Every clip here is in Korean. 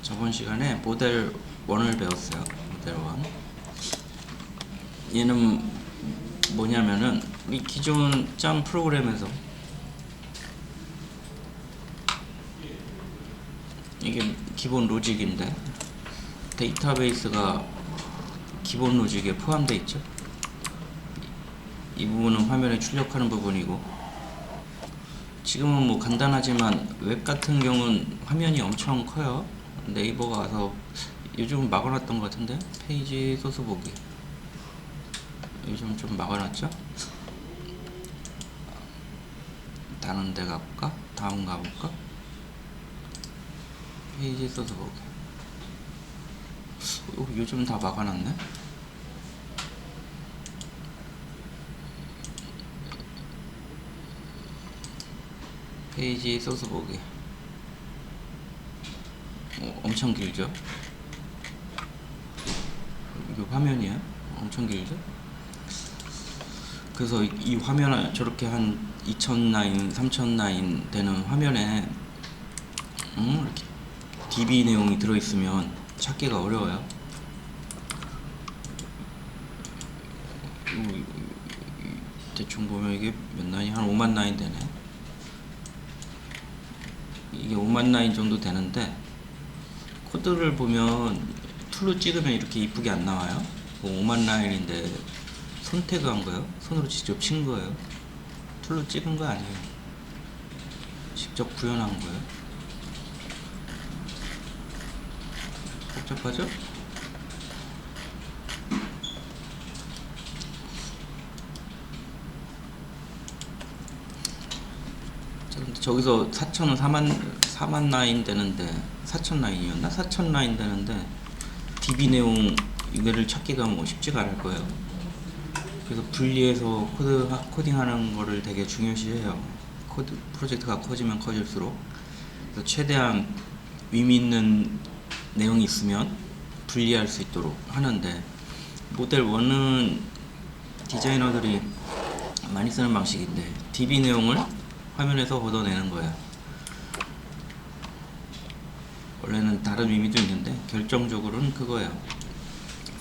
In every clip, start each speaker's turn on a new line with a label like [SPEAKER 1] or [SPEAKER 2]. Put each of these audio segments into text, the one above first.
[SPEAKER 1] 저번 시간에 모델 1을 배웠어요. 모델 1. 얘는 뭐냐면은 이 기존 짬 프로그램에서 이게 기본 로직인데 데이터베이스가 기본 로직에 포함되어 있죠. 이 부분은 화면에 출력하는 부분이고, 지금은 뭐 간단하지만 웹 같은 경우는 화면이 엄청 커요. 네이버가 와서 요즘은 막아놨던 것 같은데, 페이지 소스 보기 요즘 좀 막아놨죠. 다른 데 가볼까? 다음 가볼까? 페이지 소스 보기 요즘 다 막아놨네. 페이지 소스 보기 엄청 길죠? 이게 화면이야? 엄청 길죠? 그래서 이 화면 저렇게 한 2000 라인, 3000 라인 되는 화면에 이렇게 DB 내용이 들어있으면 찾기가 어려워요. 대충 보면 이게 몇 라인이? 한 5만 라인 되네. 이게 5만 라인 정도 되는데, 코드를 보면 툴로 찍으면 이렇게 이쁘게 안 나와요. 5만 라인인데 손태그한 거예요. 손으로 직접 친 거예요. 툴로 찍은 거 아니에요. 직접 구현한 거예요. 복잡하죠? 저기서 4,000은 4만 라인 되는데, 4,000 라인이었나? 4,000 라인 되는데 DB 내용 이거를 찾기가 뭐 쉽지가 않을 거예요. 그래서 분리해서 코딩하는 거를 되게 중요시해요. 프로젝트가 커지면 커질수록. 그래서 최대한 의미 있는 내용이 있으면 분리할 수 있도록 하는데, 모델 1은 디자이너들이 많이 쓰는 방식인데 DB 내용을 화면에서 걷어내는 거예요. 원래는 다른 의미도 있는데 결정적으로는 그거예요.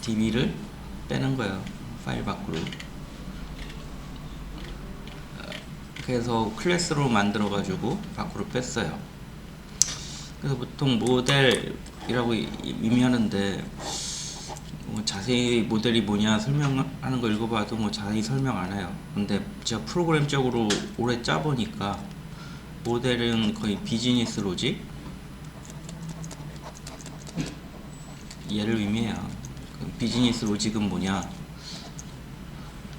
[SPEAKER 1] DB를 빼는 거예요. 파일 밖으로. 그래서 클래스로 만들어 가지고 밖으로 뺐어요. 그래서 보통 모델이라고 의미하는데, 뭐 자세히 모델이 뭐냐 설명하는 거 읽어봐도 뭐 자세히 설명 안 해요. 근데 제가 프로그램적으로 오래 짜보니까 모델은 거의 비즈니스 로직 얘를 의미해요. 비즈니스 로직은 뭐냐,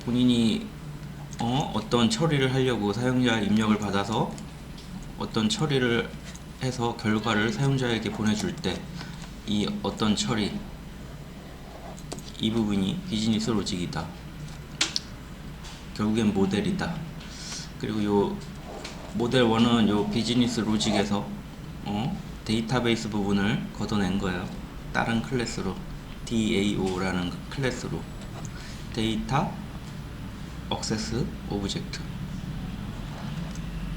[SPEAKER 1] 본인이 어떤 처리를 하려고 사용자 입력을 받아서 어떤 처리를 해서 결과를 사용자에게 보내줄 때 이 어떤 처리, 이 부분이 비즈니스 로직이다. 결국엔 모델이다. 그리고 요 모델 1은 요 비즈니스 로직에서 데이터베이스 부분을 걷어낸 거예요. 다른 클래스로, DAO라는 클래스로, 데이터 액세스 오브젝트.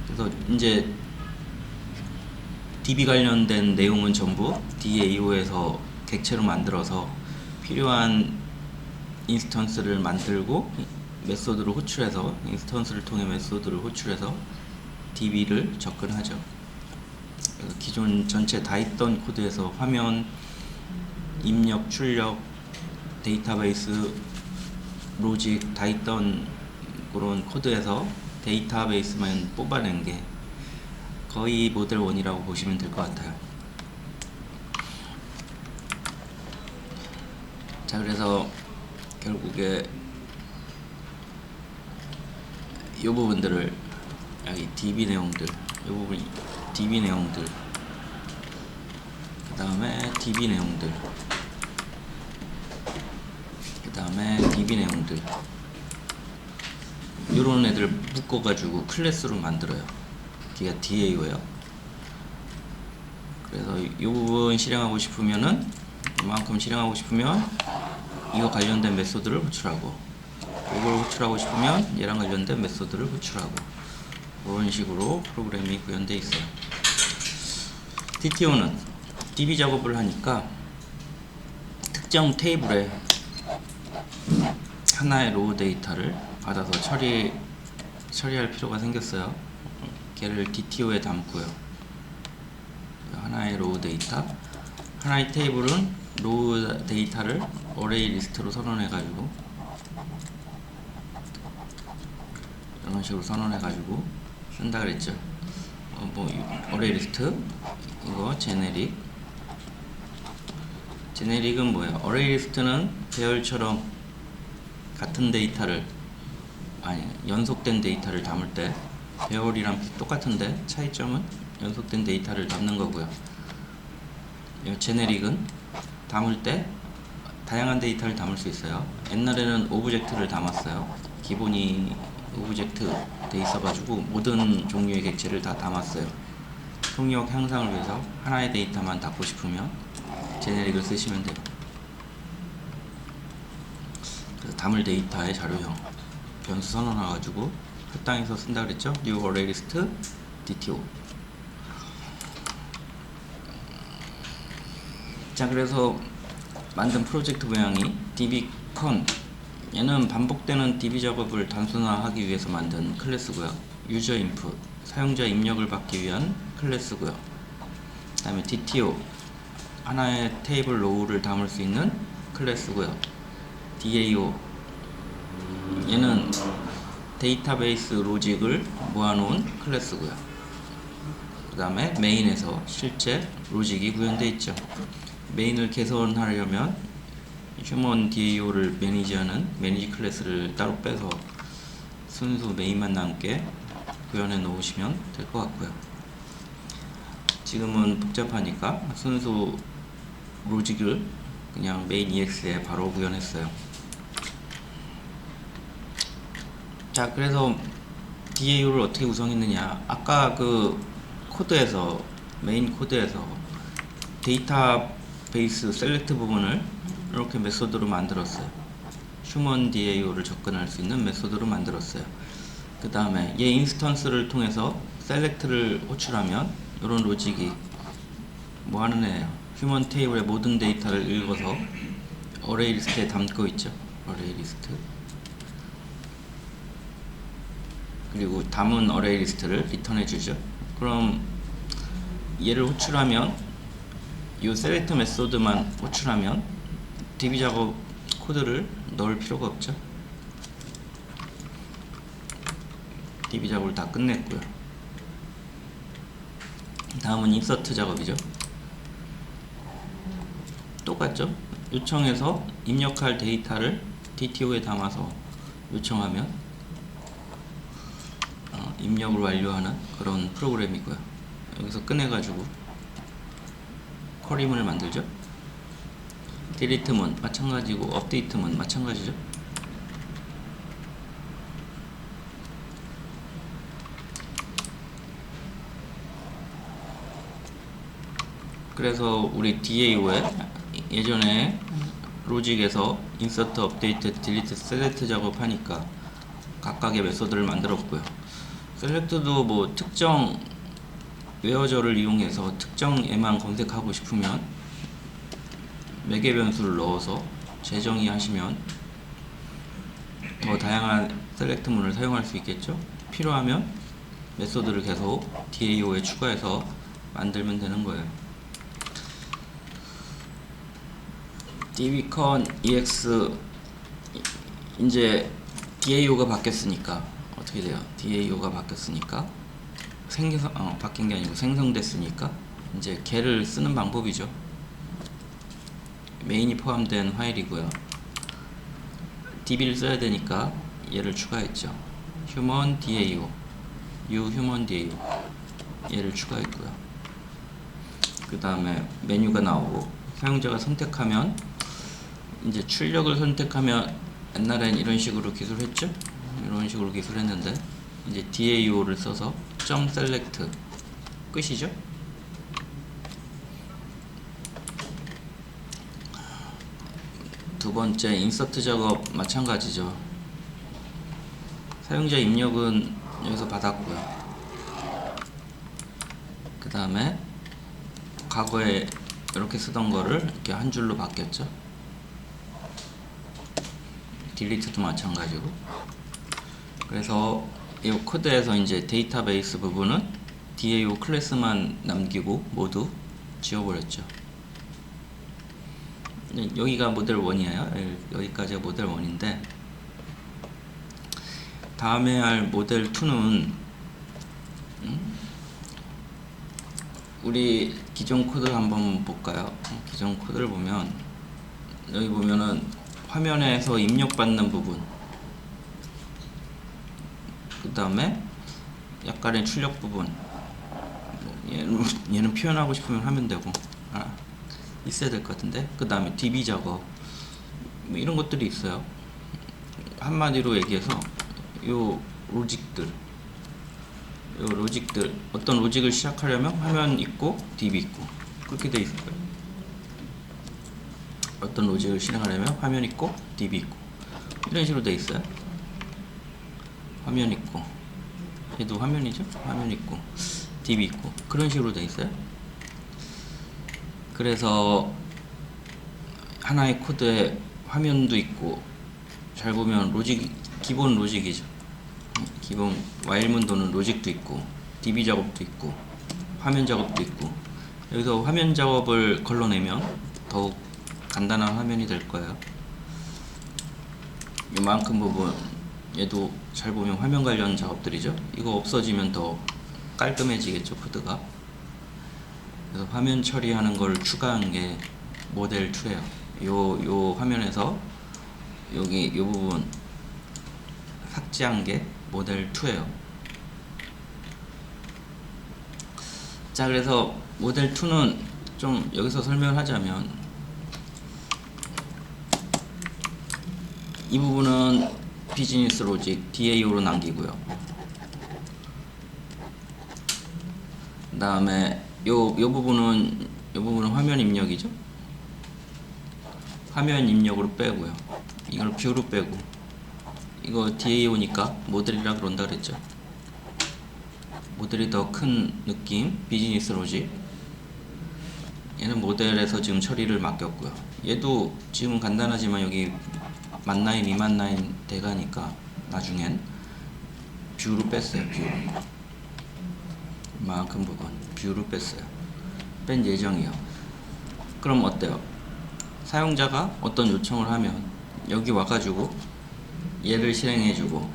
[SPEAKER 1] 그래서 이제 DB 관련된 내용은 전부 DAO에서 객체로 만들어서 필요한 인스턴스를 만들고 메소드를 호출해서, 인스턴스를 통해 메소드를 호출해서 DB를 접근하죠. 기존 전체 다 있던 코드에서 화면 입력, 출력, 데이터베이스, 로직 다 있던 그런 코드에서 데이터베이스만 뽑아낸 게 거의 모델 1이라고 보시면 될 것 같아요. 자, 그래서 결국에 이 부분들을, 여기 DB 내용들, 이 부분 DB 내용들, 그 다음에 DB 내용들, 그 다음에 DB 내용들, 이런 애들 묶어가지고 클래스로 만들어요. 걔가 DAO예요. 그래서 이 부분 실행하고 싶으면은, 이만큼 실행하고 싶으면 이거 관련된 메소드를 호출하고, 이걸 호출하고 싶으면 얘랑 관련된 메소드를 호출하고, 이런 식으로 프로그램이 구현되어 있어요. DTO는 DB 작업을 하니까 특정 테이블에 하나의 로우 데이터를 받아서 처리할 필요가 생겼어요. 걔를 DTO에 담고요. 하나의 로우 데이터, 하나의 테이블은 로우 데이터를 어레이 리스트로 선언해가지고 이런 식으로 선언해가지고 쓴다 그랬죠. 어레이 리스트 이거 제네릭은 뭐예요? 어레이 리스트는 배열처럼 같은 데이터를 연속된 데이터를 담을 때 배열이랑 똑같은데 차이점은 연속된 데이터를 담는 거고요. 제네릭은 담을 때 다양한 데이터를 담을 수 있어요. 옛날에는 오브젝트를 담았어요. 기본이 오브젝트 돼 있어가지고 모든 종류의 객체를 다 담았어요. 통역 향상을 위해서 하나의 데이터만 담고 싶으면 제네릭을 쓰시면 돼요. 그래서 담을 데이터의 자료형 변수 선언해가지고 합당해서 쓴다 그랬죠. New Array List DTO. 자, 그래서 만든 프로젝트 모양이 dbcon. 얘는 반복되는 DB 작업을 단순화하기 위해서 만든 클래스고요. 유저 인풋, 사용자 입력을 받기 위한 클래스고요. 그 다음에 DTO, 하나의 테이블 로우를 담을 수 있는 클래스고요. DAO, 얘는 데이터베이스 로직을 모아놓은 클래스고요. 그 다음에 메인에서 실제 로직이 구현되어 있죠. 메인을 개선하려면 휴먼 DAO를 매니지하는 매니지 클래스를 따로 빼서 순수 메인만 남게 구현해 놓으시면 될 것 같고요. 지금은 복잡하니까 순수 로직을 그냥 메인 EX에 바로 구현했어요. 자, 그래서 DAO를 어떻게 구성했느냐, 아까 그 코드에서 메인 코드에서 데이터베이스 셀렉트 부분을 이렇게 메소드로 만들었어요. 휴먼 DAO를 접근할 수 있는 메소드로 만들었어요. 그 다음에 얘 인스턴스를 통해서 셀렉트를 호출하면 이런 로직이 뭐 하는 애예요? 휴먼 테이블의 모든 데이터를 읽어서 어레이 리스트에 담고 있죠. 어레이 리스트. 그리고 담은 어레이 리스트를 리턴해 주죠. 그럼 얘를 호출하면 이 셀렉트 메소드만 호출하면 DB 작업 코드를 넣을 필요가 없죠. DB 작업을 다 끝냈고요. 다음은 인서트 작업이죠. 똑같죠. 요청해서 입력할 데이터를 DTO에 담아서 요청하면 입력을 완료하는 그런 프로그램이고요. 여기서 꺼내가지고 쿼리문을 만들죠. 딜리트문 마찬가지고 업데이트문 마찬가지죠. 그래서 우리 DAO에 예전에 로직에서 인서트, 업데이트, 딜리트, 셀렉트 작업하니까 각각의 메소드를 만들었고요. 셀렉트도 뭐 특정 웨어저를 이용해서 특정에만 검색하고 싶으면 매개 변수를 넣어서 재정의 하시면 더 다양한 셀렉트문을 사용할 수 있겠죠. 필요하면 메소드를 계속 DAO에 추가해서 만들면 되는 거예요. dbcon ex 이제 DAO가 바뀌었으니까 어떻게 돼요? DAO가 바뀌었으니까 바뀐 게 아니고 생성됐으니까 이제 걔를 쓰는 방법이죠. 메인이 포함된 파일이고요. DB를 써야 되니까 얘를 추가했죠. human DAO, human DAO 얘를 추가했고요. 그 다음에 메뉴가 나오고 사용자가 선택하면 이제 출력을 선택하면 옛날엔 이런 식으로 기술했죠. 이런 식으로 기술했는데 이제 DAO를 써서 .select 끝이죠. 두 번째 인서트 작업 마찬가지죠. 사용자 입력은 여기서 받았고요. 그 다음에 과거에 이렇게 쓰던 거를 이렇게 한 줄로 바뀌었죠. 딜리트도 마찬가지고. 그래서 이 코드에서 이제 데이터베이스 부분은 DAO 클래스만 남기고 모두 지워버렸죠. 여기가 모델 1이에요. 여기까지가 모델 1인데 다음에 할 모델 2는 우리 기존 코드 한번 볼까요? 기존 코드를 보면 여기 보면은 화면에서 입력받는 부분, 그 다음에 약간의 출력 부분, 얘는 표현하고 싶으면 하면 되고 있어야 될 것 같은데, 그 다음에 DB 작업 뭐 이런 것들이 있어요. 한마디로 얘기해서 요 로직들 어떤 로직을 시작하려면 화면 있고 DB 있고 그렇게 돼 있어요. 어떤 로직을 실행하려면 화면 있고 DB 있고 이런 식으로 돼 있어요. 화면 있고, 얘도 화면이죠. 화면 있고 DB 있고 그런 식으로 돼 있어요. 그래서 하나의 코드에 화면도 있고, 잘 보면 기본 로직이죠. 기본 while 문도는 로직도 있고 DB 작업도 있고 화면 작업도 있고, 여기서 화면 작업을 걸러내면 더욱 간단한 화면이 될 거예요. 이만큼 부분 얘도 잘 보면 화면 관련 작업들이죠. 이거 없어지면 더 깔끔해지겠죠, 코드가. 그래서 화면 처리하는 걸 추가한 게 모델 2예요. 요 화면에서 여기 요 부분 삭제한 게 모델 2예요. 자, 그래서 모델 2는 좀 여기서 설명을 하자면, 이 부분은 비즈니스 로직 DAO로 남기고요. 그 다음에 요 부분은 화면 입력이죠. 화면 입력으로 빼고요. 이걸 뷰로 빼고, 이거 DAO니까 모델이라 그런다 그랬죠. 모델이 더 큰 느낌, 비즈니스 로직. 얘는 모델에서 지금 처리를 맡겼고요. 얘도 지금 간단하지만 여기 만라인, 미만라인 돼가니까 나중엔 뷰로 뺐어요. 뷰 이만큼 부분 뷰로 뺐어요. 뺀 예정이요. 그럼 어때요? 사용자가 어떤 요청을 하면 여기 와가지고 얘를 실행해주고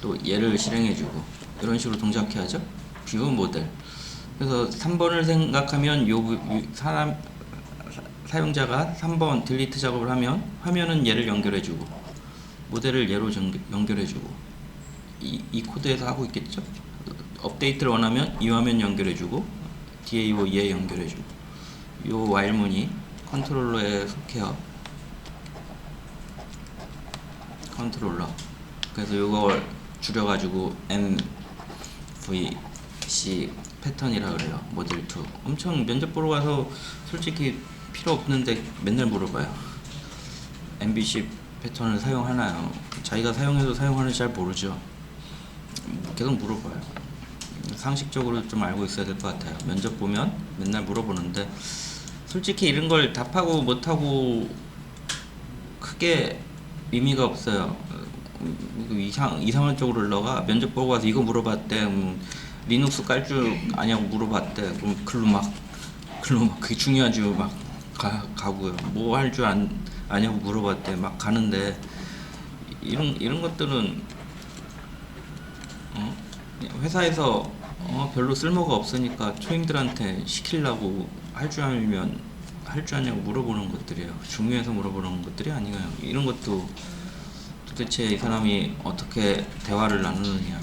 [SPEAKER 1] 또 얘를 실행해주고 이런 식으로 동작해야죠. 뷰 모델. 그래서 3번을 생각하면 사용자가 3번 딜리트 작업을 하면 화면은 얘를 연결해주고 모델을 얘로 연결해주고 이 코드에서 하고 있겠죠. 업데이트를 원하면 이 화면 연결해주고 DAO 얘 연결해주고, 요 while문이 컨트롤러에 속해요. 컨트롤러. 그래서 요걸 줄여가지고 MVC 패턴이라 그래요. 모델 2. 엄청 면접 보러 가서 솔직히 필요 없는데 맨날 물어봐요. MVC 패턴을 사용하나요? 자기가 사용해도 사용하는지 잘 모르죠. 계속 물어봐요. 상식적으로 좀 알고 있어야 될 것 같아요. 면접 보면 맨날 물어보는데 솔직히 이런 걸 답하고 못하고 크게 의미가 없어요. 이상한 쪽으로 흘러가. 면접 보고 와서 이거 물어봤대. 리눅스 깔 줄 아냐고 물어봤대. 그럼 글로 막 그게 중요하죠. 막 가고요. 뭐 할 줄 아냐고 물어봤대. 막 가는데 이런 것들은 회사에서 별로 쓸모가 없으니까 초임들한테 시키려고 할 줄 알면 할 줄 아냐고 물어보는 것들이에요. 중요해서 물어보는 것들이 아니에요. 이런 것도 도대체 이 사람이 어떻게 대화를 나누느냐,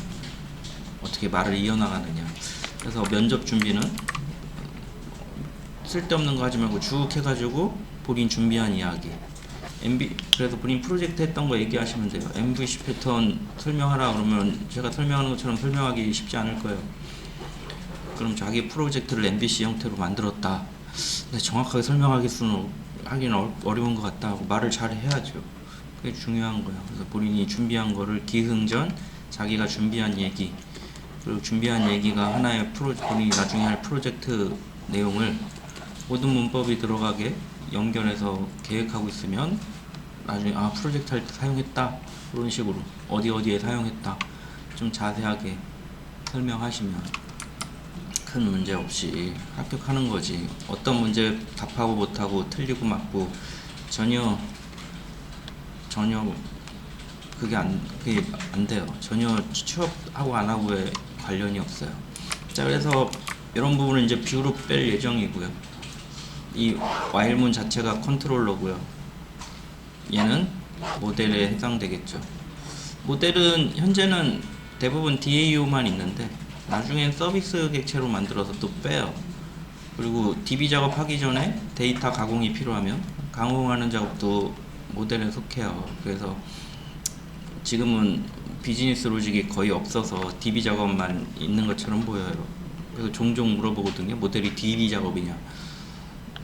[SPEAKER 1] 어떻게 말을 이어나가느냐. 그래서 면접 준비는 쓸데없는 거 하지 말고 쭉 해가지고 본인 준비한 이야기, 그래서 본인 프로젝트 했던 거 얘기하시면 돼요. MVC 패턴 설명하라 그러면 제가 설명하는 것처럼 설명하기 쉽지 않을 거예요. 그럼 자기 프로젝트를 MVC 형태로 만들었다. 근데 정확하게 하기는 어려운 것 같다 하고 말을 잘 해야죠. 그게 중요한 거예요. 그래서 본인이 준비한 거를 기승전 자기가 준비한 얘기, 그리고 준비한 얘기가 하나의 본인이 나중에 할 프로젝트 내용을 모든 문법이 들어가게 연결해서 계획하고 있으면 나중에 프로젝트 할 때 사용했다 그런 식으로 어디에 사용했다 좀 자세하게 설명하시면 큰 문제 없이 합격하는 거지. 어떤 문제 답하고 못하고 틀리고 맞고 전혀 그게 안 돼요. 전혀 취업하고 안 하고의 관련이 없어요. 자, 그래서 이런 부분은 이제 뷰로 뺄 예정이고요. 이 와일문 자체가 컨트롤러고요. 얘는 모델에 해당되겠죠. 모델은 현재는 대부분 DAO만 있는데 나중엔 서비스 객체로 만들어서 또 빼요. 그리고 DB 작업하기 전에 데이터 가공이 필요하면 가공하는 작업도 모델에 속해요. 그래서 지금은 비즈니스 로직이 거의 없어서 DB 작업만 있는 것처럼 보여요. 그래서 종종 물어보거든요. 모델이 DB 작업이냐.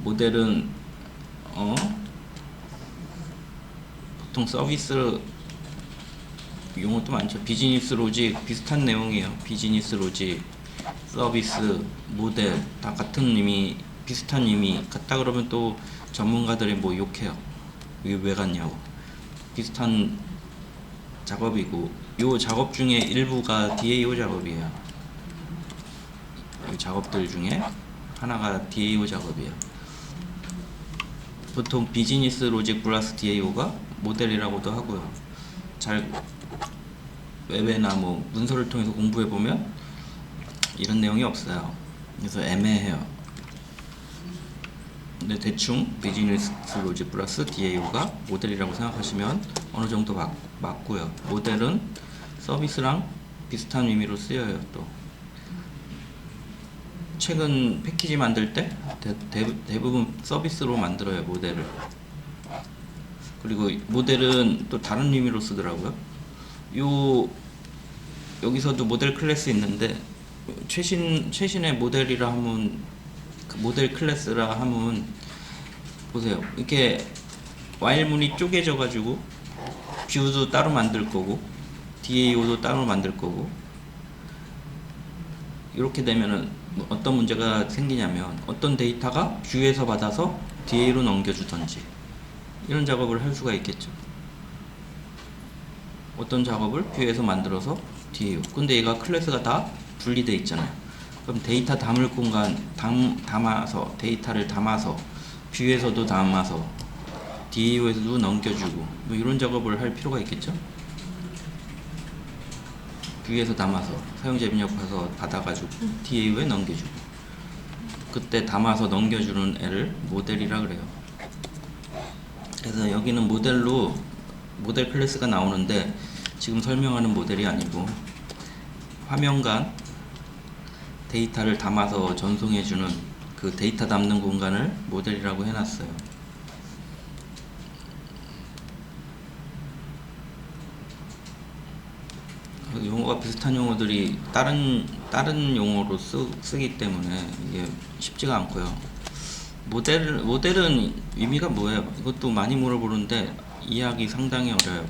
[SPEAKER 1] 모델은 보통 서비스 용어도 많죠. 비즈니스 로직 비슷한 내용이에요. 비즈니스 로직, 서비스, 모델 다 같은 의미, 비슷한 의미 같다 그러면 또 전문가들이 뭐 욕해요. 이게 왜 같냐고. 비슷한 작업이고 요 작업 중에 일부가 DAO 작업이에요. 이 작업들 중에 하나가 DAO 작업이에요. 보통 비즈니스 로직 플러스 DAO가 모델이라고도 하고요. 웹이나 뭐 문서를 통해서 공부해 보면 이런 내용이 없어요. 그래서 애매해요. 근데 대충 비즈니스 로직 플러스 DAO가 모델이라고 생각하시면 어느 정도 맞고요. 모델은 서비스랑 비슷한 의미로 쓰여요. 또 최근 패키지 만들 때 대부분 서비스로 만들어요. 모델을. 그리고 모델은 또 다른 의미로 쓰더라고요. 여기서도 모델 클래스 있는데 최신의 모델이라 하면 그 모델 클래스라 하면 보세요. 이렇게 와일문이 쪼개져 가지고 뷰도 따로 만들 거고 DAO도 따로 만들 거고 이렇게 되면은 어떤 문제가 생기냐면 어떤 데이터가 뷰에서 받아서 DA로 넘겨주던지 이런 작업을 할 수가 있겠죠. 어떤 작업을 뷰에서 만들어서 DAO. 근데 얘가 클래스가 다 분리되어 있잖아요. 그럼 데이터 담을 공간 담아서 데이터를 담아서 뷰에서도 담아서 DAO에서도 넘겨주고 뭐 이런 작업을 할 필요가 있겠죠. 뷰에서 담아서 사용자 입력해서 받아가지고 DAO에 넘겨주고 그때 담아서 넘겨주는 애를 모델이라 그래요. 그래서 여기는 모델 클래스가 나오는데 지금 설명하는 모델이 아니고 화면간 데이터를 담아서 전송해주는 그 데이터 담는 공간을 모델이라고 해놨어요. 용어가 비슷한 용어들이 다른 용어로 쓰기 때문에 이게 쉽지가 않고요. 모델은 의미가 뭐예요? 이것도 많이 물어보는데 이해하기 상당히 어려워요.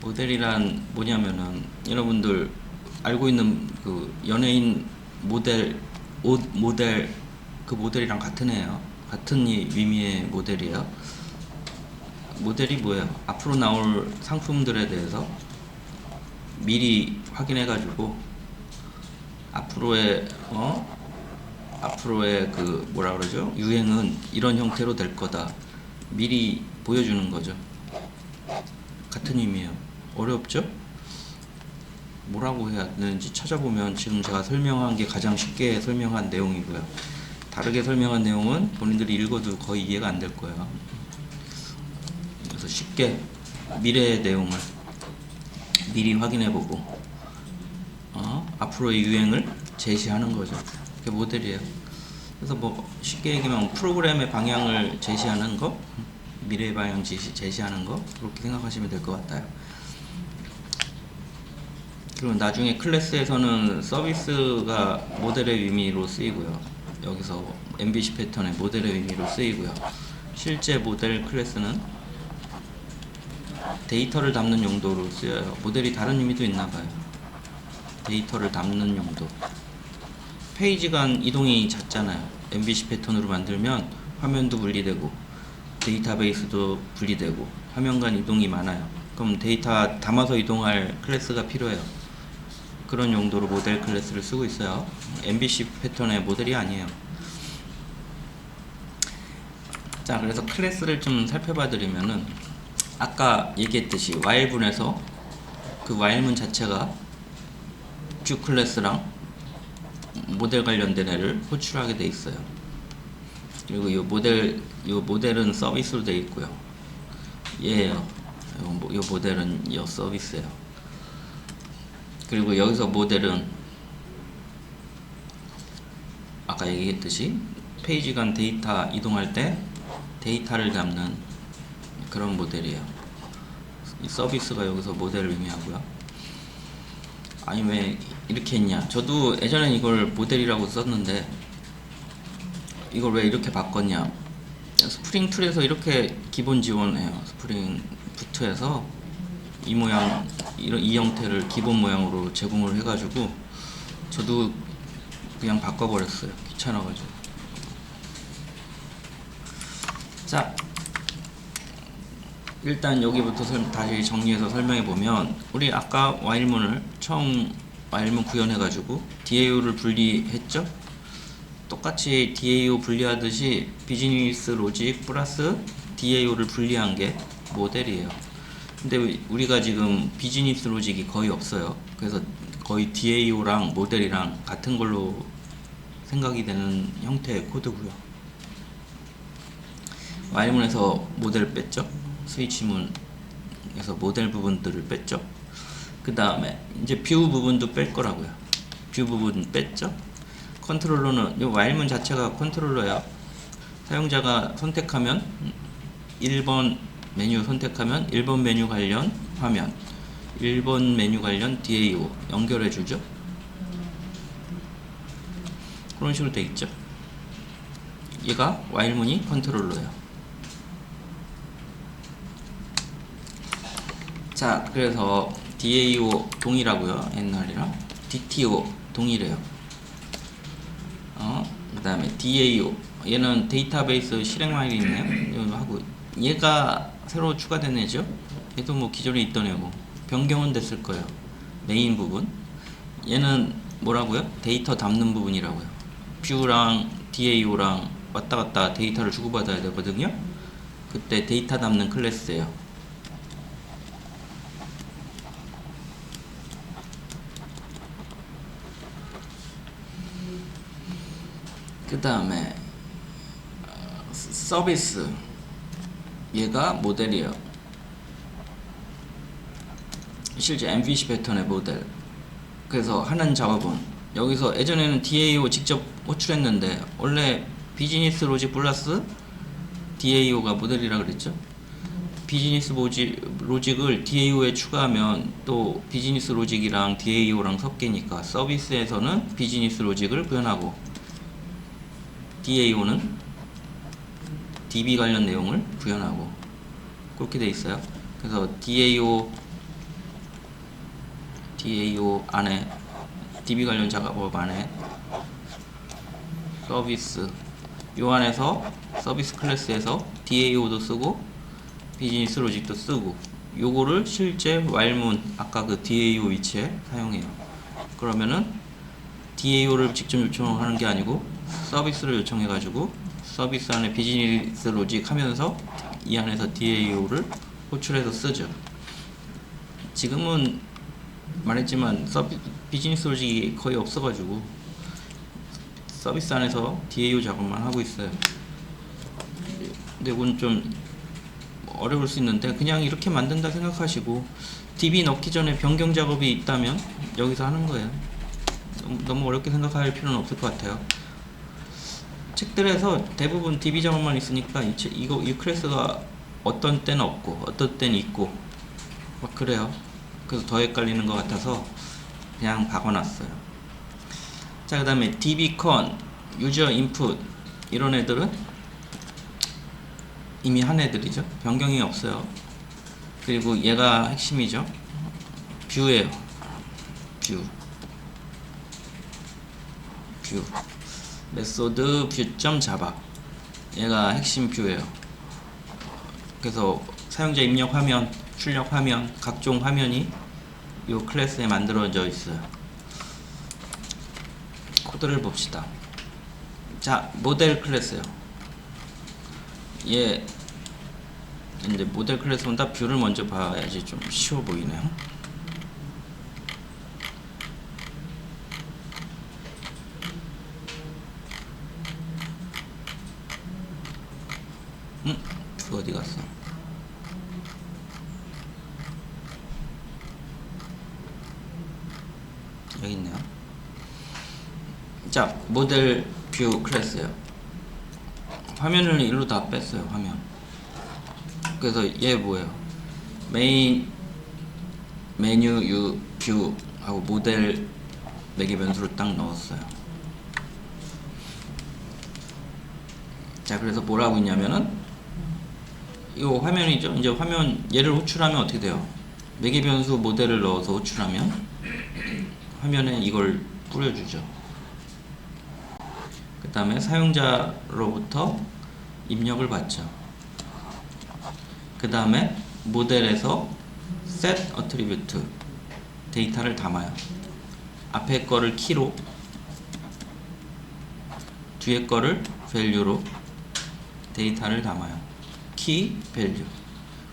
[SPEAKER 1] 모델이란 뭐냐면은 여러분들 알고 있는 그 연예인 모델 옷 모델 그 모델이랑 같은 애예요. 같은 의미의 모델이에요. 모델이 뭐예요? 앞으로 나올 상품들에 대해서 미리 확인해 가지고 앞으로의 그 뭐라 그러죠? 유행은 이런 형태로 될 거다. 미리 보여주는 거죠. 같은 의미예요. 어렵죠? 뭐라고 해야 되는지 찾아보면 지금 제가 설명한 게 가장 쉽게 설명한 내용이고요. 다르게 설명한 내용은 본인들이 읽어도 거의 이해가 안 될 거예요. 그래서 쉽게 미래의 내용을 미리 확인해보고 앞으로의 유행을 제시하는 거죠. 그게 모델이에요. 그래서 뭐 쉽게 얘기하면 프로그램의 방향을 제시하는 거, 미래의 방향 제시하는 거 그렇게 생각하시면 될 것 같아요. 그리고 나중에 클래스에서는 서비스가 모델의 의미로 쓰이고요. 여기서 MVC 패턴의 모델의 의미로 쓰이고요. 실제 모델 클래스는 데이터를 담는 용도로 쓰여요. 모델이 다른 의미도 있나봐요. 데이터를 담는 용도. 페이지 간 이동이 잦잖아요. MVC 패턴으로 만들면 화면도 분리되고 데이터베이스도 분리되고 화면 간 이동이 많아요. 그럼 데이터 담아서 이동할 클래스가 필요해요. 그런 용도로 모델 클래스를 쓰고 있어요. MVC 패턴의 모델이 아니에요. 자, 그래서 클래스를 좀 살펴봐 드리면은 아까 얘기했듯이 while문에서 그 while문 자체가 뷰 클래스랑 모델 관련된 애를 호출하게 돼 있어요. 그리고 이 모델은 서비스로 되어 있고요. 얘예요. 이 모델은 이 서비스예요. 그리고 여기서 모델은 아까 얘기했듯이 페이지 간 데이터 이동할 때 데이터를 담는 그런 모델이에요. 이 서비스가 여기서 모델을 의미하고요. 아니 왜 이렇게 했냐, 저도 예전엔 이걸 모델이라고 썼는데 이걸 왜 이렇게 바꿨냐, 스프링 툴에서 이렇게 기본 지원해요. 스프링 부트에서 이 모양, 이 형태를 기본 모양으로 제공을 해가지고 저도 그냥 바꿔버렸어요. 귀찮아가지고. 자, 일단 여기부터 다시 정리해서 설명해 보면, 우리 아까 while문을 처음 while문 구현해가지고 DAO를 분리했죠. 똑같이 DAO 분리하듯이 비즈니스 로직 플러스 DAO를 분리한 게 모델이에요. 근데 우리가 지금 비즈니스 로직이 거의 없어요. 그래서 거의 DAO랑 모델이랑 같은 걸로 생각이 되는 형태의 코드고요. while문에서 모델을 뺐죠. 스위치문에서 모델 부분들을 뺐죠. 그 다음에 이제 뷰 부분도 뺄 거라고요. 뷰 부분 뺐죠. 컨트롤러는 이 while문 자체가 컨트롤러야. 사용자가 선택하면 1번 메뉴 선택하면 1번 메뉴 관련 화면, 1번 메뉴 관련 DAO 연결해 주죠. 그런 식으로 돼 있죠. 얘가 while문이 컨트롤러예요. 자, 그래서 DAO 동일하고요. 옛날이랑 DTO 동일해요. 그 다음에 DAO, 얘는 데이터베이스 실행 파일이 있네요. 하고 얘가 새로 추가된 애죠. 얘도 뭐 기존에 있던 애고 변경은 됐을 거예요. 메인 부분. 얘는 뭐라고요? 데이터 담는 부분이라고요. 뷰랑 DAO랑 왔다 갔다 데이터를 주고받아야 되거든요. 그때 데이터 담는 클래스예요. 그 다음에 서비스, 얘가 모델이에요. 실제 MVC 패턴의 모델. 그래서 하는 작업은 여기서 예전에는 DAO 직접 호출했는데 원래 비즈니스 로직 플러스 DAO가 모델이라 그랬죠. 비즈니스 로직을 DAO에 추가하면 또 비즈니스 로직이랑 DAO랑 섞이니까 서비스에서는 비즈니스 로직을 구현하고 DAO는 DB 관련 내용을 구현하고 그렇게 돼 있어요. 그래서 DAO 안에 DB 관련 작업 안에 서비스, 요 안에서 서비스 클래스에서 DAO도 쓰고 비즈니스 로직도 쓰고, 요거를 실제 while문 아까 그 DAO 위치에 사용해요. 그러면은 DAO를 직접 요청하는 게 아니고 서비스를 요청해 가지고 서비스 안에 비즈니스 로직 하면서 이 안에서 DAO를 호출해서 쓰죠. 지금은 말했지만 비즈니스 로직이 거의 없어가지고 서비스 안에서 DAO 작업만 하고 있어요. 근데 이건 좀 어려울 수 있는데 그냥 이렇게 만든다 생각하시고 DB 넣기 전에 변경 작업이 있다면 여기서 하는 거예요. 너무 어렵게 생각할 필요는 없을 것 같아요. 책들에서 대부분 DB 작업만 있으니까 이 클래스가 어떤 때는 없고 어떤 때는 있고 막 그래요. 그래서 더 헷갈리는 것 같아서 그냥 박아놨어요. 자, 그 다음에 dbcon, 유저 인풋 이런 애들은 이미 한 애들이죠. 변경이 없어요. 그리고 얘가 핵심이죠. 뷰예요. 뷰. 메소드 뷰.자바, 얘가 핵심 뷰예요. 그래서 사용자 입력 화면, 출력 화면, 각종 화면이 이 클래스에 만들어져 있어요. 코드를 봅시다. 자, 모델 클래스요. 얘 이제 모델 클래스보다 뷰를 먼저 봐야지 좀 쉬워 보이네요. 뷰 어디 갔어? 여기 있네요. 자, 모델 뷰 클래스요. 화면을 일로 다 뺐어요. 화면. 그래서 얘 뭐예요? 메인, 메뉴, 뷰 하고 모델 매개 변수를 딱 넣었어요. 자, 그래서 뭐라고 있냐면은 이 화면이죠. 이제 화면 얘를 호출하면 어떻게 돼요? 매개 변수 모델을 넣어서 호출하면 화면에 이걸 뿌려주죠. 그 다음에 사용자로부터 입력을 받죠. 그 다음에 모델에서 set attribute 데이터를 담아요. 앞에 거를 키로, 뒤에 거를 value로 데이터를 담아요. 키, value.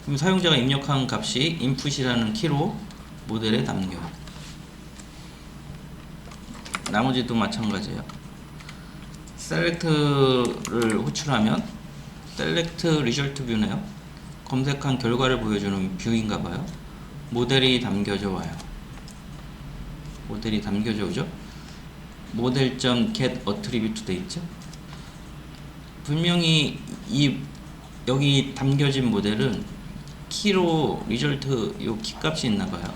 [SPEAKER 1] 그럼 사용자가 입력한 값이 input이라는 키로 모델에 담겨요. 나머지도 마찬가지예요. select를 호출하면 select result view네요. 검색한 결과를 보여주는 뷰인가봐요. 모델이 담겨져 와요. 모델이 담겨져 오죠. model.get attribute 돼 있죠. 분명히 여기 담겨진 모델은 키로 리절트 요 키값이 있나봐요.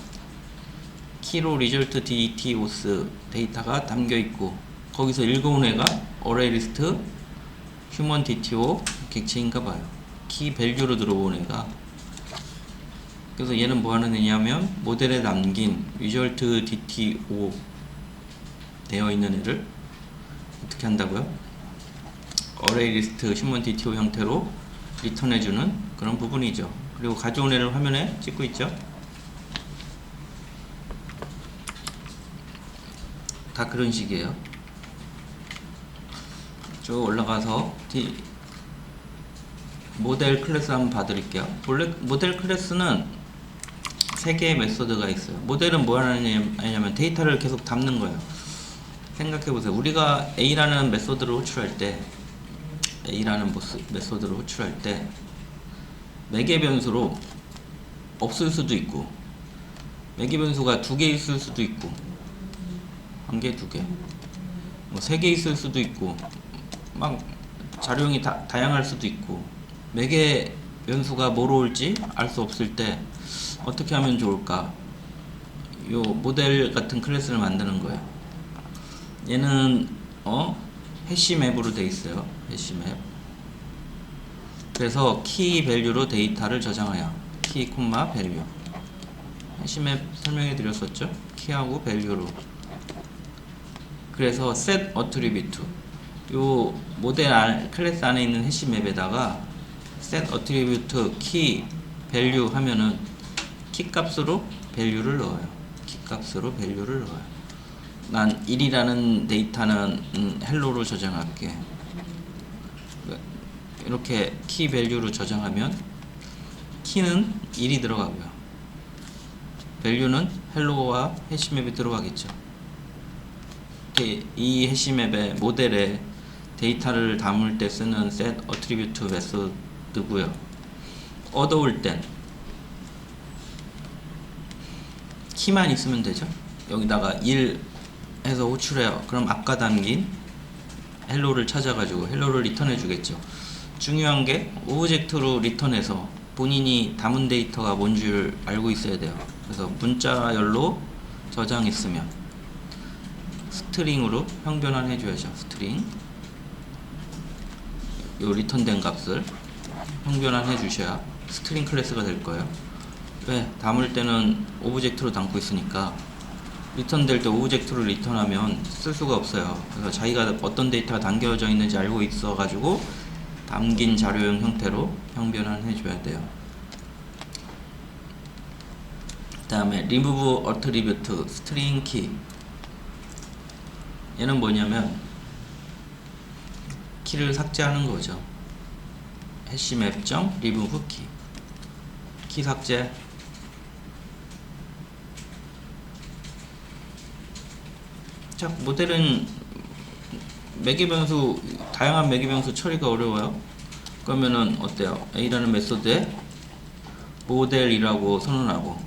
[SPEAKER 1] 키로 리절트 dtos 데이터가 담겨있고 거기서 읽어온 애가 array list human dto 객체인가봐요. 키 밸류로 들어온 애가. 그래서 얘는 뭐 하는 애냐면 모델에 담긴 result dto 되어 있는 애를 어떻게 한다고요? array list human dto 형태로 리턴해주는 그런 부분이죠. 그리고 가져온 애를 화면에 찍고 있죠. 다 그런 식이에요. 쭉 올라가서 모델 클래스 한번 봐드릴게요. 모델 클래스는 3개의 메소드가 있어요. 모델은 뭐 하냐면 데이터를 계속 담는 거예요. 생각해보세요. 우리가 A라는 메소드를 호출할 때 메소드를 호출할 때 매개 변수로 없을 수도 있고 매개 변수가 2개 있을 수도 있고 1개, 2개 뭐 3개 있을 수도 있고 막 자료형이 다양할 수도 있고 매개 변수가 뭐로 올지 알 수 없을 때 어떻게 하면 좋을까? 요 모델 같은 클래스를 만드는 거예요. 얘는 해시맵으로 돼 있어요. 해시맵. 그래서 키 밸류로 데이터를 저장해요. 키 콤마 밸류. 해시맵 설명해 드렸었죠? 키하고 밸류로. 그래서 set attribute. 요 모델 클래스 안에 있는 해시맵에다가 set attribute 키 밸류 하면은 키 값으로 밸류를 넣어요. 키 값으로 밸류를 넣어요. 난 1이라는 데이터는 헬로로 저장할게. 이렇게 키 밸류로 저장하면 키는 1이 들어가고요. 밸류는 헬로와 해시맵에 들어가겠죠. 이 해시맵의 모델에 데이터를 담을 때 쓰는 set attribute 메소드고요. 얻어올 땐 키만 있으면 되죠. 여기다가 1 해서 호출해요. 그럼 아까 담긴 헬로를 찾아가지고 헬로를 리턴해 주겠죠. 중요한 게 오브젝트로 리턴해서 본인이 담은 데이터가 뭔 줄 알고 있어야 돼요. 그래서 문자열로 저장했으면 스트링으로 형변환 해줘야죠. 스트링 요 리턴된 값을 형변환 해주셔야 스트링 클래스가 될 거예요. 왜? 담을 때는 오브젝트로 담고 있으니까 리턴될 때 오브젝트를 리턴하면 쓸 수가 없어요. 그래서 자기가 어떤 데이터가 담겨져 있는지 알고 있어 가지고 담긴 자료형 형태로 형변환해 줘야 돼요. 그 다음에 remove attribute string key. 얘는 뭐냐면 키를 삭제하는 거죠. hashmap remove key. 키 삭제. 자, 모델은 매개변수, 다양한 매개변수 처리가 어려워요. 그러면은 어때요? A라는 메소드에 모델이라고 선언하고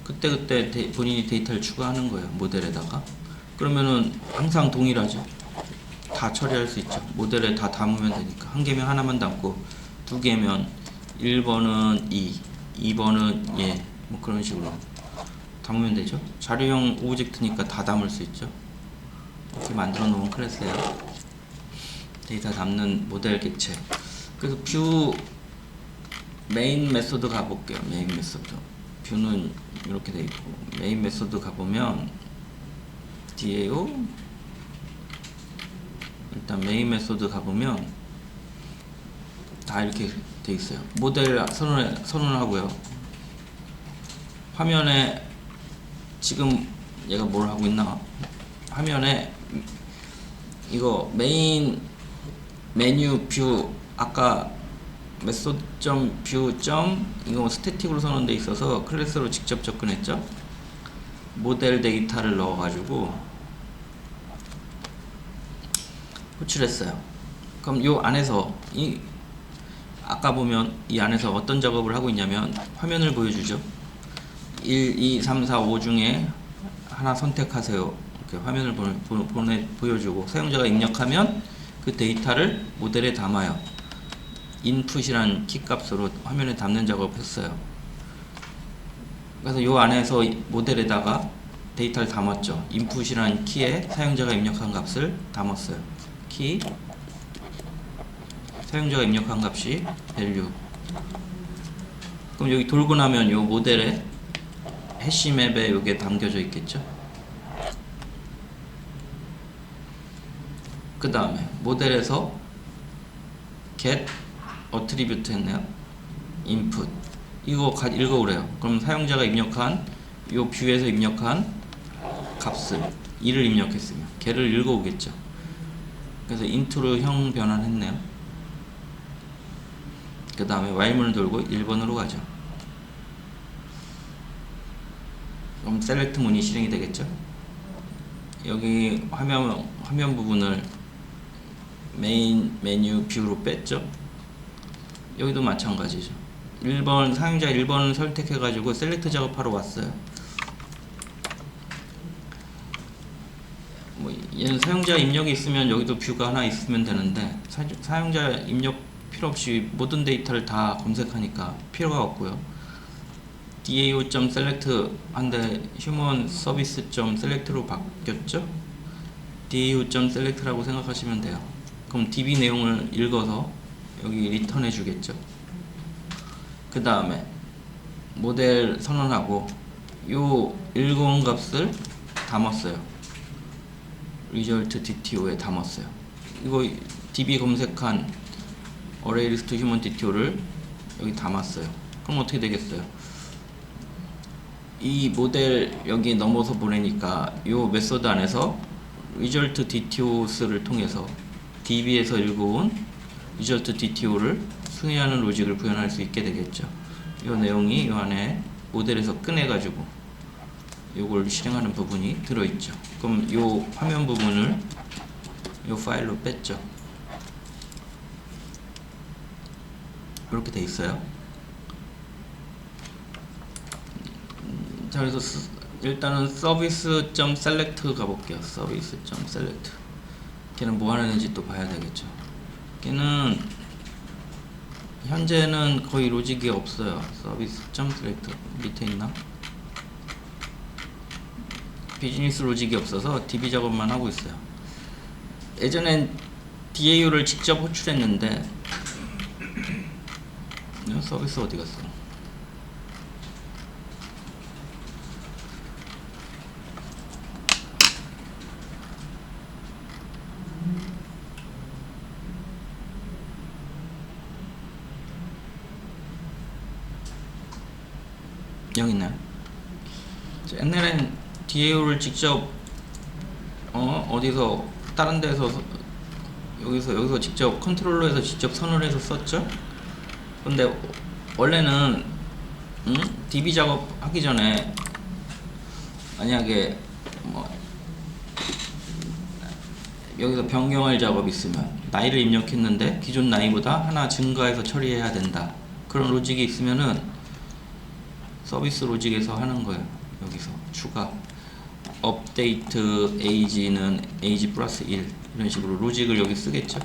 [SPEAKER 1] 그때그때 본인이 데이터를 추가하는 거예요. 모델에다가. 그러면은 항상 동일하죠. 다 처리할 수 있죠. 모델에 다 담으면 되니까. 한 개면 하나만 담고, 두 개면 1번은 2번은 예, 뭐 그런 식으로 담으면 되죠. 자료형 오브젝트니까 다 담을 수 있죠. 이렇게 만들어 놓은 클래스예요. 데이터 담는 모델 객체. 그래서 뷰 메인 메소드 가볼게요. 메인 메소드. 뷰는 이렇게 돼 있고, 메인 메소드 가보면 DAO 일단 메인 메소드 가보면 다 이렇게 돼 있어요. 모델 선언하고요. 화면에 지금 얘가 뭘 하고 있나? 화면에 이거 메인 메뉴 뷰 아까 메소드.뷰. 이거 스태틱으로 선언돼 있어서 클래스로 직접 접근했죠. 모델 데이터를 넣어가지고 호출했어요. 그럼 요 안에서 아까 보면 이 안에서 어떤 작업을 하고 있냐면 화면을 보여주죠. 1, 2, 3, 4, 5 중에 하나 선택하세요. 이렇게 화면을 보여주고 사용자가 입력하면 그 데이터를 모델에 담아요. 인풋이란 키값으로 화면에 담는 작업을 했어요. 그래서 요 안에서 모델에다가 데이터를 담았죠. 인풋이란 키에 사용자가 입력한 값을 담았어요. 키 사용자가 입력한 값이 value. 그럼 여기 돌고 나면 요 모델에 해시맵에 요게 담겨져 있겠죠. 그 다음에 모델에서 get attribute 했네요. input 이거 읽어오래요. 그럼 사용자가 입력한 요 뷰에서 입력한 값을 2를 입력했으면 걔를 읽어오겠죠. 그래서 int로 형 변환했네요. 그 다음에 while문을 돌고 1번으로 가죠. 그럼 select 문이 실행이 되겠죠. 여기 화면 부분을 메인 메뉴 뷰로 뺐죠. 여기도 마찬가지죠. 1번 사용자 1번을 선택해 가지고 셀렉트 작업하러 왔어요. 뭐 얘는 사용자 입력이 있으면 여기도 뷰가 하나 있으면 되는데 사용자 입력 필요 없이 모든 데이터를 다 검색하니까 필요가 없고요. DAO.select 한데 human service.select로 바뀌었죠. DAO.select라고 생각하시면 돼요. 그럼 DB 내용을 읽어서 여기 리턴해 주겠죠. 그 다음에 모델 선언하고 요 읽어온 값을 담았어요. result DTO에 담았어요. 이거 DB 검색한 array list human DTO를 여기 담았어요. 그럼 어떻게 되겠어요? 이 모델 여기 넘어서 보내니까 요 메소드 안에서 result DTOs를 통해서 DB에서 읽어온 result DTO를 수행하는 로직을 구현할 수 있게 되겠죠. 이 내용이 이 안에 모델에서 꺼내가지고 요걸 실행하는 부분이 들어있죠. 그럼 요 화면 부분을 요 파일로 뺐죠. 이렇게 돼 있어요. 자, 그래서 일단은 service.select 가볼게요. service.select 걔는 뭐 하는지 또 봐야 되겠죠. 걔는 현재는 거의 로직이 없어요. service.select 밑에 있나? 비즈니스 로직이 없어서 DB 작업만 하고 있어요. 예전엔 DAU를 직접 호출했는데 서비스 어디 갔어? 여기 있나요? 옛날엔 DAO를 직접 어디서 다른 데서 여기서 직접 컨트롤러에서 직접 선언을 해서 썼죠. 근데 원래는 DB 작업 하기 전에 만약에 뭐 여기서 변경할 작업이 있으면 나이를 입력했는데 기존 나이보다 하나 증가해서 처리해야 된다, 그런 로직이 있으면은 서비스 로직에서 하는 거예요. 여기서 추가 업데이트 에이지는 에이지 플러스 1 이런 식으로 로직을 여기 쓰겠죠.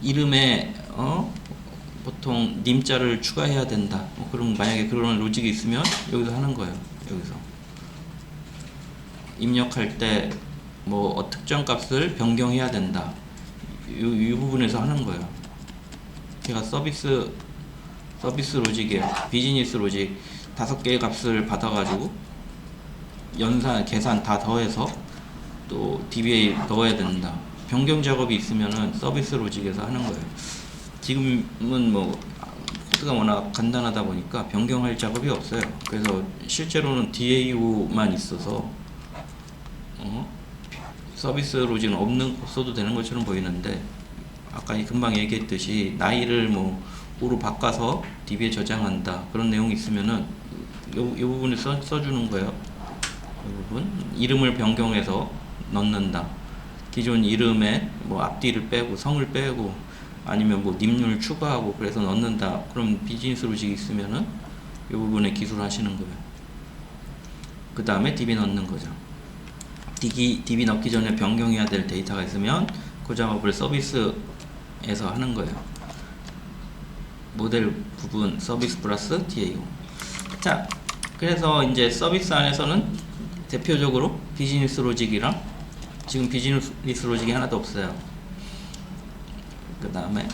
[SPEAKER 1] 이름에 보통 님자를 추가해야 된다, 그럼 만약에 그런 로직이 있으면 여기서 하는 거예요. 여기서 입력할 때 뭐 특정 값을 변경해야 된다, 이 부분에서 하는 거예요. 걔가 서비스 로직이에요. 비즈니스 로직 5개의 값을 받아가지고 연산, 계산 다 더해서 또 DB에 넣어야 된다. 변경 작업이 있으면은 서비스 로직에서 하는 거예요. 지금은 뭐 코드가 워낙 간단하다 보니까 변경할 작업이 없어요. 그래서 실제로는 DAO만 있어서 서비스 로직은 없어도 되는 것처럼 보이는데, 아까 금방 얘기했듯이 나이를 뭐 5로 바꿔서 DB에 저장한다, 그런 내용이 있으면은 이 부분을 써주는 거예요. 이 부분 이름을 변경해서 넣는다, 기존 이름에 뭐 앞뒤를 빼고 성을 빼고 아니면 뭐 님률 추가하고 그래서 넣는다, 그럼 비즈니스 로직이 있으면은 이 부분에 기술을 하시는 거예요. 그 다음에 DB 넣는 거죠. DB 넣기 전에 변경해야 될 데이터가 있으면 그 작업을 서비스에서 하는 거예요. 모델 부분 서비스 플러스 DAO. 자, 그래서 이제 서비스 안에서는 대표적으로 비즈니스 로직이랑, 지금 비즈니스 로직이 하나도 없어요. 그 다음에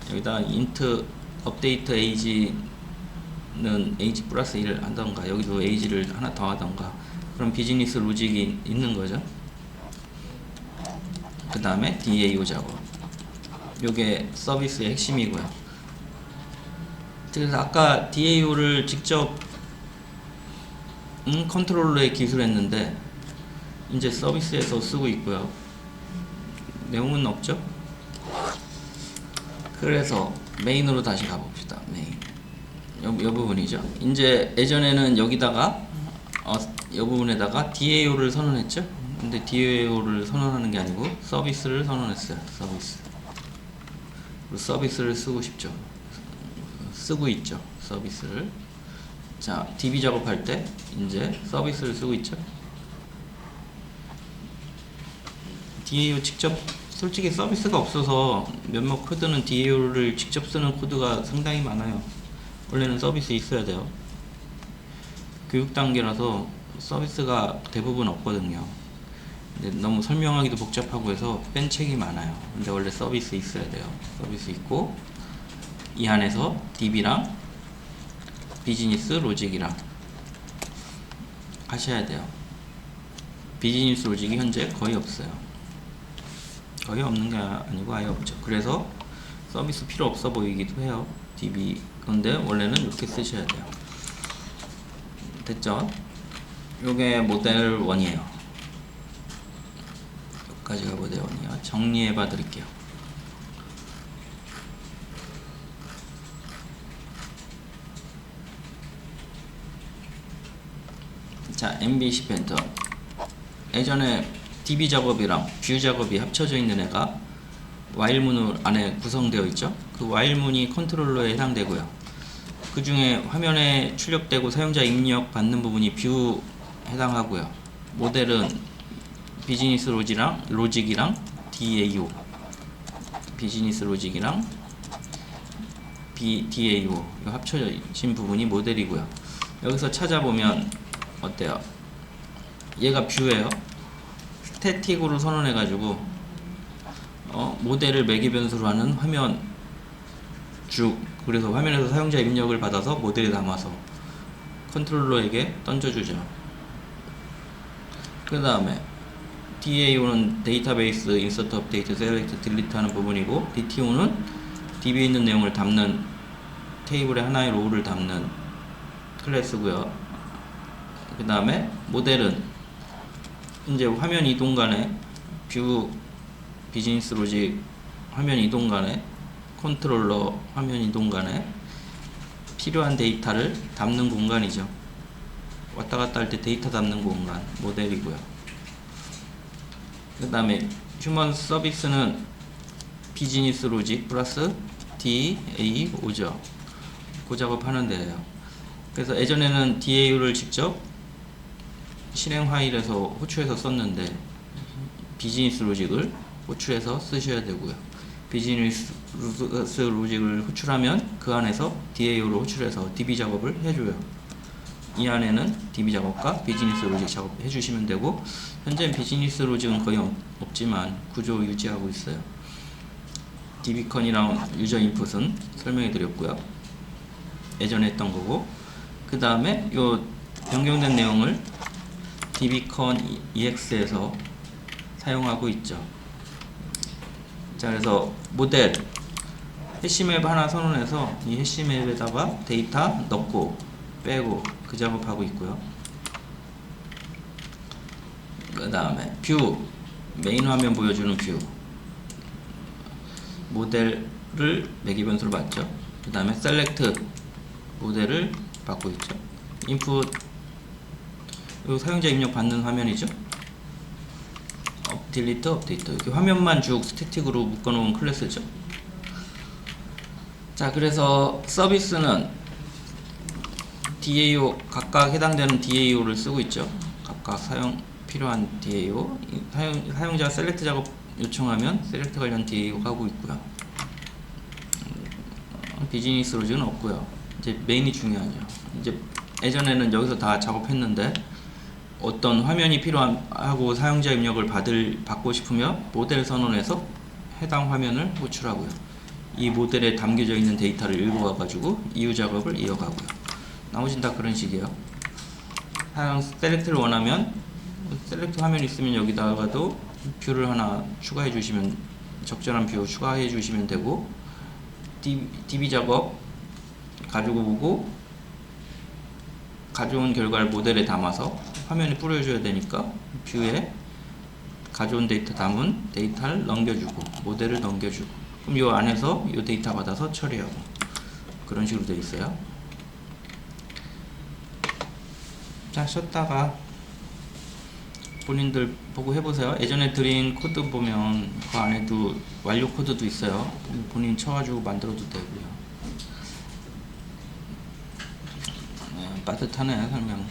[SPEAKER 1] 여기다 인트 업데이트 에이지는 에이지 플러스 1을 하던가, 여기도 에이지를 하나 더 하던가, 그럼 비즈니스 로직이 있는 거죠. 그 다음에 DAO 작업, 요게 서비스의 핵심이고요. 그래서 아까 DAO를 직접 컨트롤러에 기술했는데 이제 서비스에서 쓰고 있고요. 내용은 없죠. 그래서 메인으로 다시 가봅시다. 메인 요 부분이죠. 이제 예전에는 여기다가 이 부분에다가 DAO를 선언했죠. 근데 DAO를 선언하는 게 아니고 서비스를 선언했어요. 서비스를 쓰고 있죠. 서비스를. 자, DB 작업할 때 이제 서비스를 쓰고 있죠. DAO 직접, 솔직히 서비스가 없어서 몇몇 코드는 DAO를 직접 쓰는 코드가 상당히 많아요. 원래는 서비스 있어야 돼요. 교육 단계라서 서비스가 대부분 없거든요. 근데 너무 설명하기도 복잡하고 해서 뺀 책이 많아요. 근데 원래 서비스 있어야 돼요. 서비스 있고 이 안에서 DB랑 비즈니스 로직이랑 하셔야 돼요. 비즈니스 로직이 현재 거의 없어요. 거의 없는 게 아니고 아예 없죠. 그래서 서비스 필요 없어 보이기도 해요. DB. 그런데 원래는 이렇게 쓰셔야 돼요. 됐죠? 요게 모델 1이에요. 여기까지가 모델 1이에요. 정리해 봐 드릴게요. 자, MBC 펜터. 예전에 DB 작업이랑 뷰 작업이 합쳐져 있는 애가 while문 안에 구성되어 있죠. 그 while문이 컨트롤러에 해당되고요. 그 중에 화면에 출력되고 사용자 입력 받는 부분이 뷰 해당하고요. 모델은 비즈니스 로직이랑 DAO, 비즈니스 로직이랑 DAO 합쳐진 부분이 모델이고요. 여기서 찾아보면 어때요? 얘가 뷰예요. 스태틱으로 선언해 가지고 모델을 매개 변수로 하는 화면 쭉, 그래서 화면에서 사용자 입력을 받아서 모델에 담아서 컨트롤러에게 던져주죠. 그 다음에 DAO는 데이터베이스 인서트 업데이트 셀렉트 딜리트 하는 부분이고, DTO는 DB에 있는 내용을 담는 테이블에 하나의 로우를 담는 클래스고요. 그 다음에 모델은 이제 화면 이동간에 뷰 비즈니스 로직 화면 이동간에 컨트롤러 화면 이동간에 필요한 데이터를 담는 공간이죠. 왔다 갔다 할 때 데이터 담는 공간 모델이고요. 그 다음에 휴먼 서비스는 비즈니스 로직 플러스 DAO죠. 그 작업하는 데예요. 그래서 예전에는 DAO를 직접 실행 파일에서 호출해서 썼는데 비즈니스 로직을 호출해서 쓰셔야 되고요. 비즈니스 로직을 호출하면 그 안에서 DAO를 호출해서 DB 작업을 해줘요. 이 안에는 DB 작업과 비즈니스 로직 작업 해주시면 되고, 현재 비즈니스 로직은 거의 없지만 구조 유지하고 있어요. DBcon이랑 유저 인풋은 설명해 드렸고요. 예전에 했던 거고, 그 다음에 요 변경된 내용을 DBcon EX에서 사용하고 있죠. 자, 그래서 모델 해시맵 하나 선언해서 이 해시맵에다가 데이터 넣고 빼고 그 작업하고 있고요. 그 다음에 뷰 메인 화면 보여주는 뷰 모델을 매기 변수로 받죠. 그 다음에 셀렉트 모델을 받고 있죠. 인풋 사용자 입력 받는 화면이죠. 딜리트 업데이트 이렇게 화면만 쭉 스태틱으로 묶어놓은 클래스죠. 자, 그래서 서비스는 DAO 각각 해당되는 DAO를 쓰고 있죠. 각각 사용 필요한 DAO 사용자가 셀렉트 작업 요청하면 셀렉트 관련 DAO 하고 있고요. 비즈니스 로직은 없고요. 이제 메인이 중요하죠. 이제 예전에는 여기서 다 작업했는데 어떤 화면이 필요하고 사용자 입력을 받고 싶으면 모델 선언에서 해당 화면을 호출하고요. 이 모델에 담겨져 있는 데이터를 읽어와 가지고 이후 작업을 이어가고요. 나머지는 다 그런 식이에요. 사용 셀렉트를 원하면 셀렉트 화면이 있으면 여기다가도 뷰를 하나 추가해 주시면 적절한 뷰 추가해 주시면 되고, DB 작업 가지고 오고 가져온 결과를 모델에 담아서 화면에 뿌려줘야 되니까 뷰에 가져온 데이터 담은 데이터를 넘겨주고 모델을 넘겨주고, 그럼 이 안에서 이 데이터 받아서 처리하고 그런 식으로 되어 있어요. 자, 쉬었다가 본인들 보고 해보세요. 예전에 드린 코드 보면 그 안에도 완료 코드도 있어요. 본인 쳐가지고 만들어도 되고요. 빠듯하네 설명.